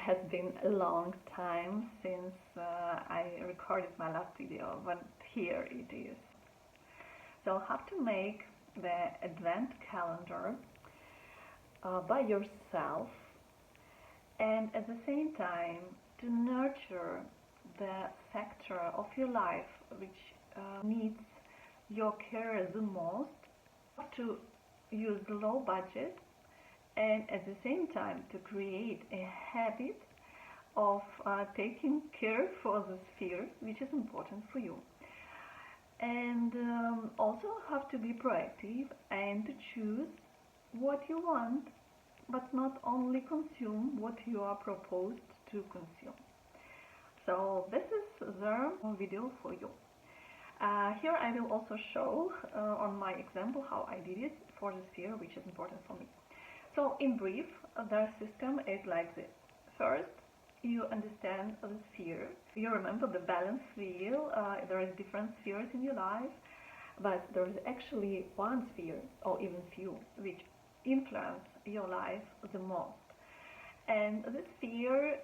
has been a long time since I recorded my last video, but here it is. So how to make the advent calendar by yourself, and at the same time to nurture the sector of your life which needs your care the most, to use low budget and at the same time to create a habit of taking care for the sphere which is important for you, and also have to be proactive and to choose what you want, but not only consume what you are proposed to consume. So this is the video for you. Here I will also show on my example how I did it for the sphere which is important for me. So in brief, the system is like this. First, you understand the sphere. You remember the balance wheel. There is different spheres in your life, but there is actually one sphere, or even few, which influence your life the most. And this sphere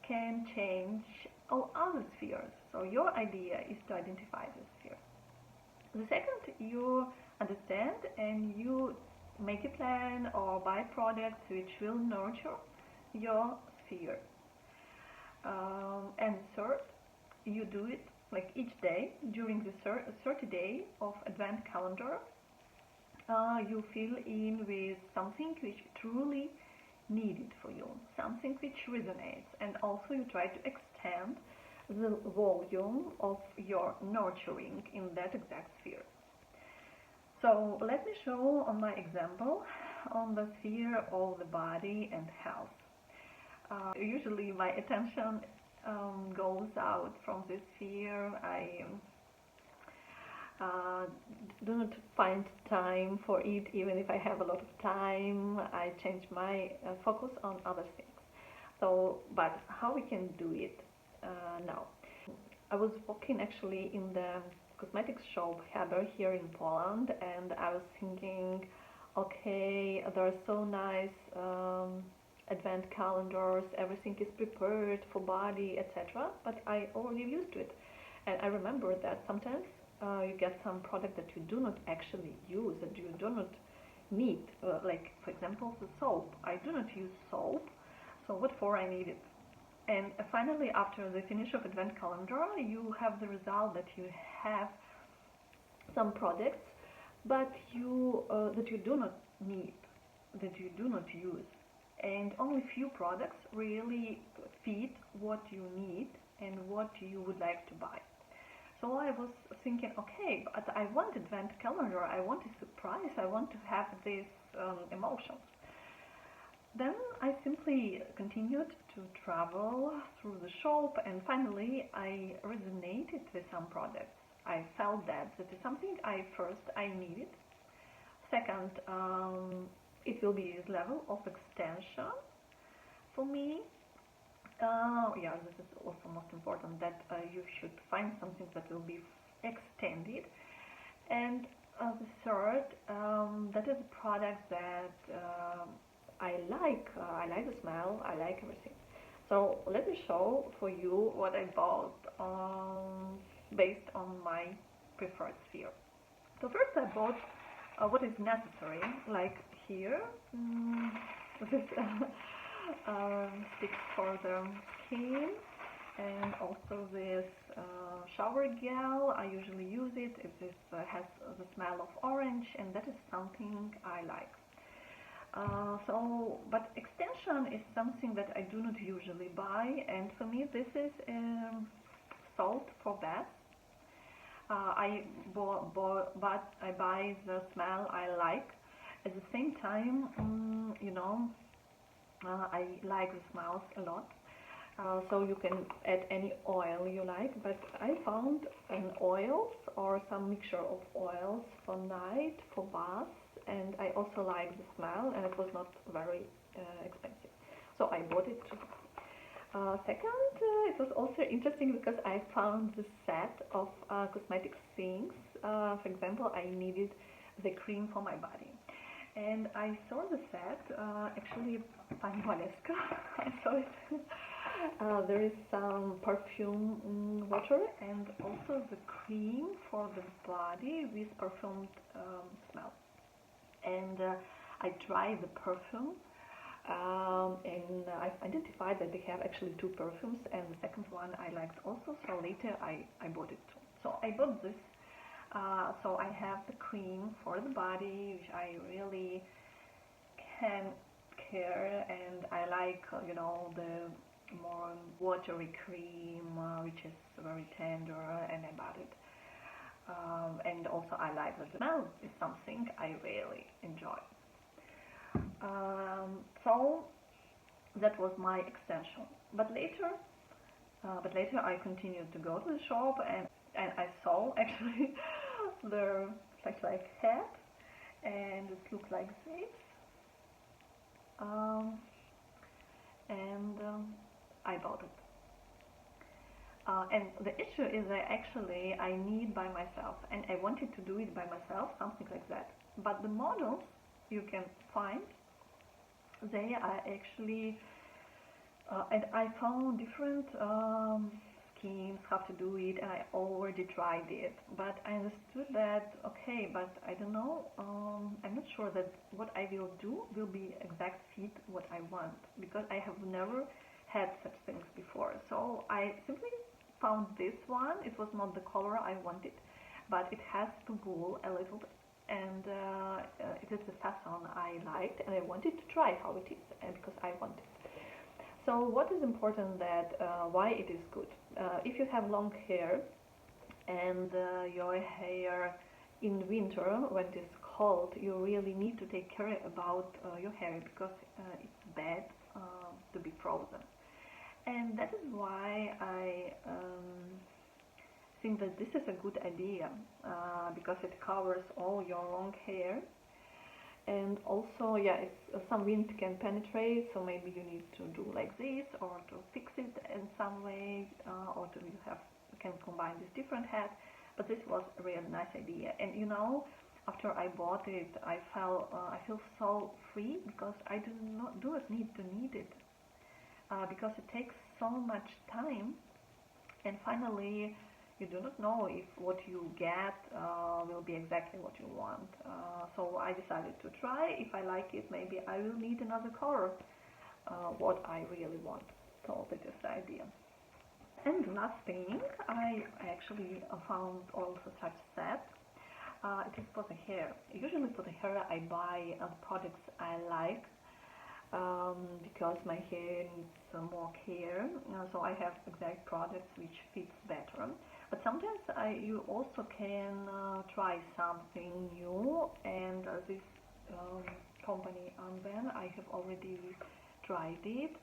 can change all other spheres. So your idea is to identify this sphere. The second, you understand and you make a plan or buy products which will nurture your sphere. And third, you do it like each day during the 30 day of advent calendar. You fill in with something which truly needed for you, something which resonates, and also you try to extend the volume of your nurturing in that exact sphere. So let me show on my example on the sphere of the body and health. Usually my attention goes out from this sphere. I do not find time for it. Even if I have a lot of time, I change my focus on other things. So, but how we can do it now? I was walking actually in the cosmetics shop Haber here in Poland, and I was thinking, okay, there are so nice advent calendars, everything is prepared for body, etc. But I already used to it, and I remember that sometimes you get some product that you do not actually use, that you do not need, like for example the soap. I do not use soap, so what for I need it? And finally, after the finish of advent calendar, you have the result that you have some products, but that you do not need, that you do not use, and only few products really fit what you need and what you would like to buy. So I was thinking, okay, but I want advent calendar, I want a surprise, I want to have these emotions. Then I simply continued to travel through the shop, and finally I resonated with some products. I felt that is something I needed. Second, it will be this level of extension for me. Yeah, this is also most important, that you should find something that will be extended. And the third, that is a product that I like the smell, I like everything. So let me show for you what I bought based on my preferred sphere. So first I bought what is necessary, like here, this sticks for the skin, and also this shower gel. I usually use it if this has the smell of orange, and that is something I like. But extension is something that I do not usually buy, and for me this is salt for bath. I buy the smell I like. At the same time, I like the smells a lot. So you can add any oil you like, but I found an oils or some mixture of oils for night, for bath, and I also like the smell, and it was not very expensive, so I bought it too. Second, it was also interesting because I found the set of cosmetic things. For example, I needed the cream for my body, and I saw the set, actually Pani Waleska, I There is some perfume water and also the cream for the body with perfumed smell. And I tried the perfume, and I identified that they have actually two perfumes, and the second one I liked also, so later I bought it too. So I bought this. So I have the cream for the body, which I really can care, and I like, the more watery cream, which is very tender, and I bought it. And also I like that the smell is something I really enjoy. So that was my extension. But later I continued to go to the shop, and I saw actually the like hat, and it looked like this. And I bought it. And the issue is that actually I need by myself, and I wanted to do it by myself, something like that. But the models you can find, they are actually, and I found different schemes how to do it, and I already tried it. But I understood that, okay, but I don't know, I'm not sure that what I will do will be exact fit what I want, because I have never had such things before. So I simply found this one. It was not the color I wanted, but it has to wool a little bit, and it is the fashion I liked, and I wanted to try how it is, because I wanted. So what is important that why it is good? If you have long hair, and your hair in winter when it is cold, you really need to take care about your hair, because it's bad to be frozen. And that is why I think that this is a good idea, because it covers all your long hair. And also, yeah, some wind can penetrate, so maybe you need to do like this, or to fix it in some way, or you can combine these different hats. But this was a really nice idea. And after I bought it, I feel so free, because I do not need to knead it, because it takes so much time, and finally you do not know if what you get will be exactly what you want. So I decided to try. If I like it, maybe I will need another color, what I really want. So that is the idea. And the last thing, I actually found also such set. It is for the hair. Usually for the hair I buy products I like, because my hair needs more care, so I have exact products which fits better. But sometimes you also can try something new, and this company Anben, I have already tried it.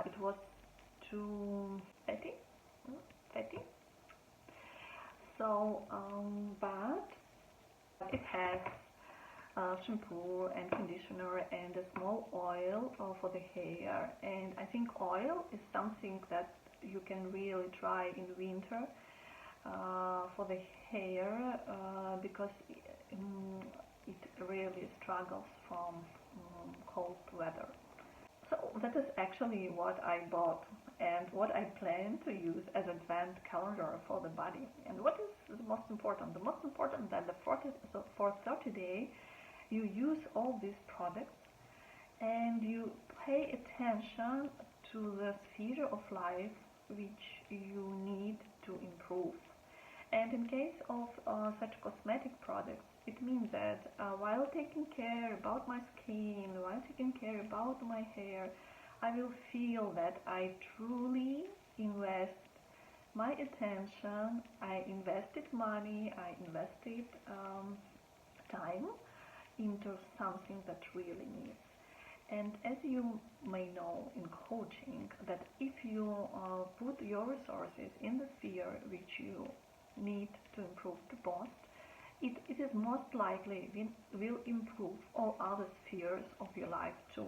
It was too fatty. So, but it has shampoo and conditioner and a small oil for the hair, and I think oil is something that you can really try in winter for the hair, because it really struggles from cold weather. So that is actually what I bought and what I plan to use as advent calendar for the body. And what is the most important? The most important that for 30 days you use all these products, and you pay attention to the sphere of life which you need to improve. And in case of such cosmetic products, it means that while taking care about my skin, while taking care about my hair, I will feel that I truly invest my attention, I invested money, I invested time into something that really needs. And as you may know in coaching, that if you put your resources in the sphere which you need to improve the most, it is most likely will improve all other spheres of your life too.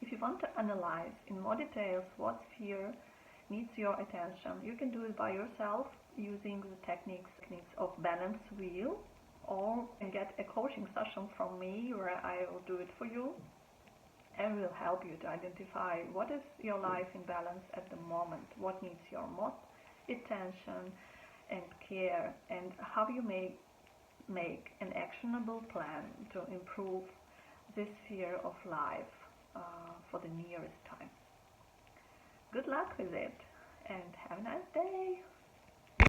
If you want to analyze in more details what sphere needs your attention, you can do it by yourself using the techniques of balance wheel, or you can get a coaching session from me where I will do it for you. and will help you to identify what is your life in balance at the moment, what needs your most attention and care, and how you may make an actionable plan to improve this sphere of life for the nearest time. Good luck with it and have a nice day!